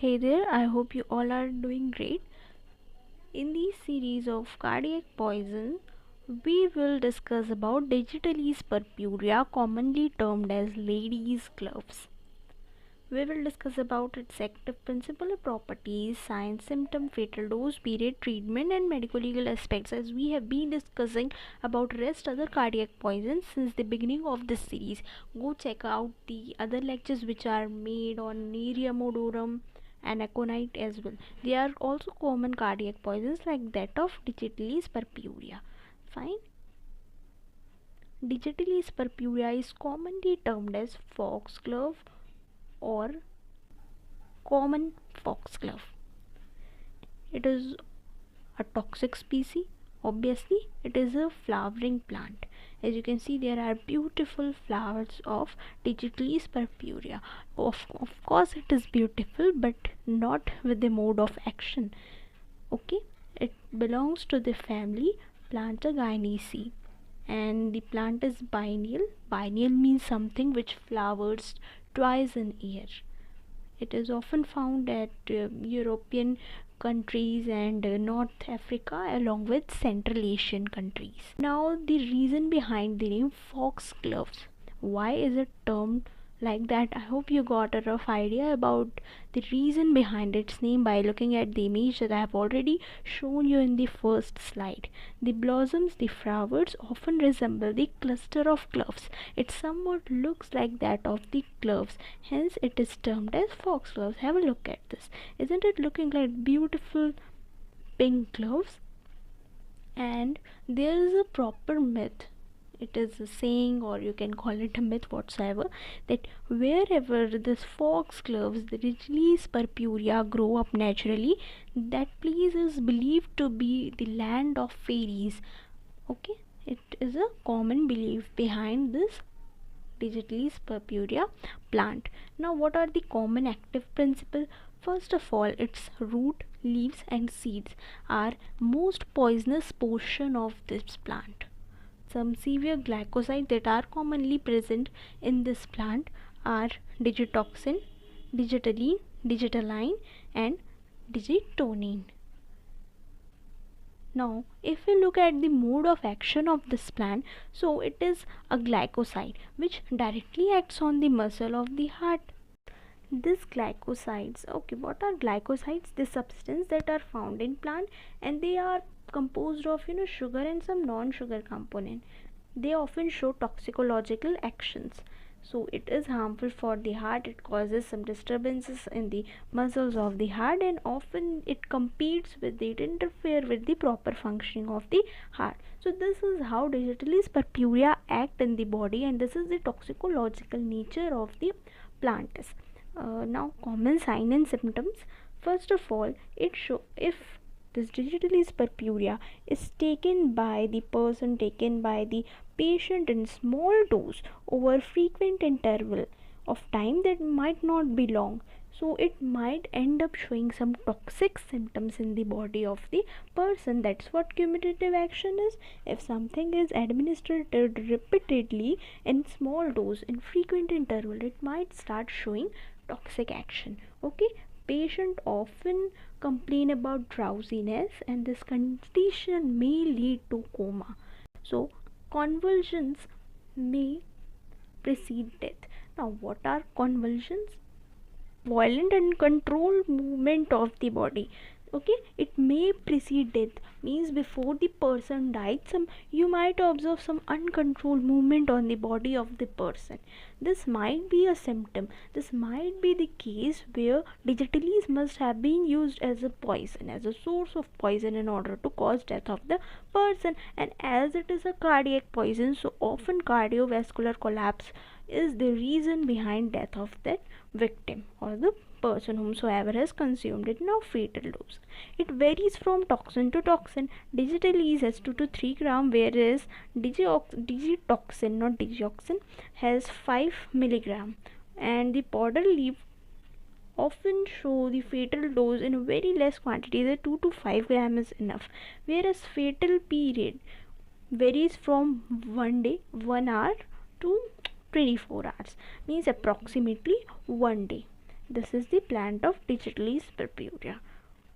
Hey there, I hope you all are doing great. In this series of cardiac poison, we will discuss about Digitalis Purpurea, commonly termed as ladies' gloves. We will discuss about its active principle, properties, signs, symptom, fatal dose, period, treatment, and medical legal aspects, as we have been discussing about rest other cardiac poisons since the beginning of this series. Go check out the other lectures which are made on Nerium and Aconite as well. They are also common cardiac poisons like that of Digitalis Purpurea. Fine. Digitalis Purpurea is commonly termed as foxglove or common foxglove. It is a toxic species. Obviously, it is a flowering plant. As you can see, there are beautiful flowers of Digitalis purpurea. Of course, it is beautiful, but not with the mode of action. Okay, it belongs to the family Plantaginaceae, and the plant is biennial. Biennial means something which flowers twice in a year. It is often found at European countries and North Africa along with Central Asian countries. Now, the reason behind the name foxgloves. Why is it termed like that? I hope you got a rough idea about the reason behind its name by looking at the image that I have already shown you in the first slide. The blossoms, the flowers often resemble the cluster of cloves. It somewhat looks like that of the cloves, hence it is termed as foxgloves. Have a look at this. Isn't it looking like beautiful pink cloves? And there is a proper myth, it is a saying or you can call it a myth whatsoever, that wherever this foxgloves, the Digitalis purpurea, grow up naturally, that place is believed to be the land of fairies. Okay, it is a common belief behind this Digitalis purpurea plant. Now, what are the common active principles? First of all, its root, leaves, and seeds are most poisonous portion of this plant. Some severe glycosides that are commonly present in this plant are digitoxin, digitaline, digitaline, and digitonine. Now, if we look at the mode of action of this plant, so it is a glycoside which directly acts on the muscle of the heart. This glycosides, okay, what are glycosides? The substance that are found in plant, and they are composed of sugar and some non-sugar component. They often show toxicological actions, so it is harmful for the heart. It causes some disturbances in the muscles of the heart, and often it competes with it, interfere with the proper functioning of the heart. So this is how Digitalis purpurea act in the body, and this is the toxicological nature of the plant. Now, common sign and symptoms. First of all, it show if this Digitalis purpurea is taken by the patient in small dose over frequent interval of time that might not be long, so it might end up showing some toxic symptoms in the body of the person. That's what cumulative action is. If something is administered repeatedly in small dose in frequent interval, it might start showing toxic action. Okay, patient often complain about drowsiness, and this condition may lead to coma. So convulsions may precede death. Now, what are convulsions? Violent and controlled movement of the body. Okay, it may precede death, means before the person died, some you might observe some uncontrolled movement on the body of the person. This might be a symptom. This might be the case where digitalis must have been used as a poison, as a source of poison in order to cause death of the person. And as it is a cardiac poison, so often cardiovascular collapse is the reason behind death of that victim or the person whomsoever has consumed it. Now, fatal dose, it varies from toxin to toxin. Digitalis has 2 to 3 gram, whereas digitoxin, not digioxin, has 5 milligram, and the powder leaf often show the fatal dose in a very less quantity, that 2 to 5 gram is enough, whereas fatal period varies from 1 day, 1 hour to 24 hours, means approximately 1 day. This is the plant of Digitalis Purpurea.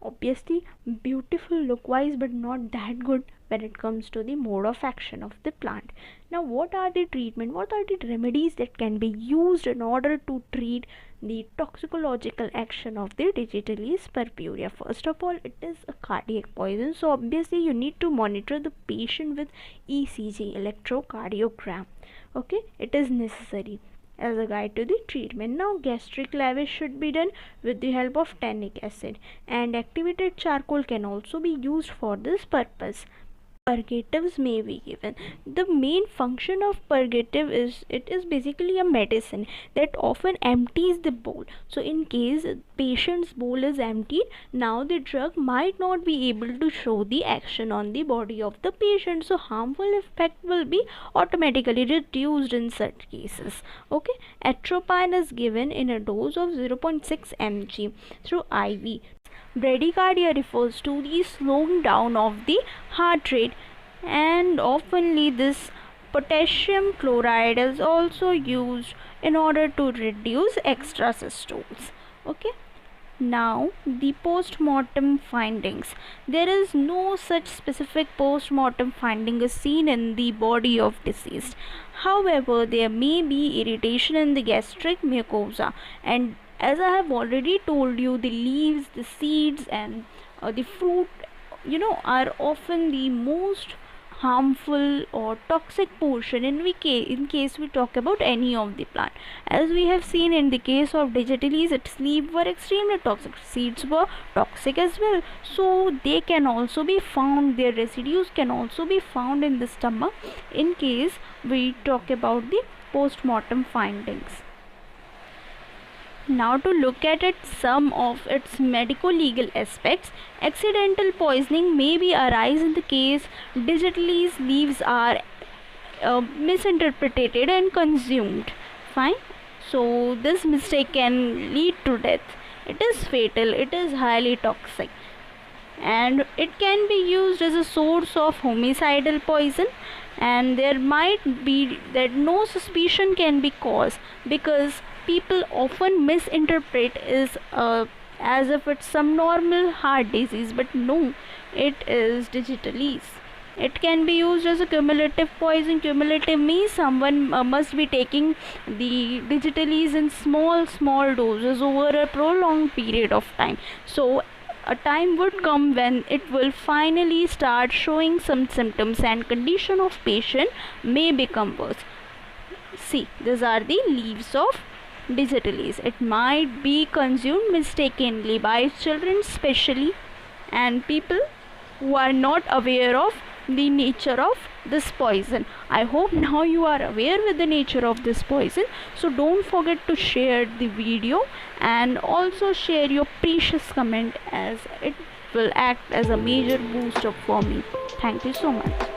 Obviously beautiful look wise, but not that good when it comes to the mode of action of the plant. Now what are the remedies that can be used in order to treat the toxicological action of the Digitalis Purpurea? First of all, it is a cardiac poison, so obviously you need to monitor the patient with ECG, electrocardiogram. Okay, it is necessary as a guide to the treatment. Now gastric lavage should be done with the help of tannic acid, and activated charcoal can also be used for this purpose. Purgatives may be given. The main function of purgative is it is basically a medicine that often empties the bowl. So in case patient's bowl is emptied, now the drug might not be able to show the action on the body of the patient, so harmful effect will be automatically reduced in such cases. Okay, atropine is given in a dose of 0.6 mg through IV. Bradycardia refers to the slowing down of the heart rate, and oftenly this potassium chloride is also used in order to reduce extrasystoles. Okay, now the post-mortem findings. There is no such specific post-mortem finding is seen in the body of deceased. However, there may be irritation in the gastric mucosa, and as I have already told you, the leaves, the seeds, and the fruit, are often the most harmful or toxic portion in case we talk about any of the plant. As we have seen in the case of Digitalis, its leaves were extremely toxic, seeds were toxic as well, so they can also be found, their residues can also be found in the stomach in case we talk about the post-mortem findings. Now to look at some of its medico-legal aspects. Accidental poisoning may be arise in the case Digitalis leaves are misinterpreted and consumed. Fine. So this mistake can lead to death. It is fatal. It is highly toxic, and it can be used as a source of homicidal poison, and there might be that no suspicion can be caused because people often misinterpret is as if it's some normal heart disease, but no, it is Digitalis. It can be used as a cumulative poison. Cumulative means someone must be taking the Digitalis in small doses over a prolonged period of time. So a time would come when it will finally start showing some symptoms and condition of patient may become worse. See, these are the leaves of Digitalis. It might be consumed mistakenly by children especially, and people who are not aware of the nature of this poison. I hope now you are aware with the nature of this poison, so don't forget to share the video and also share your precious comment, as it will act as a major booster for me. Thank you so much.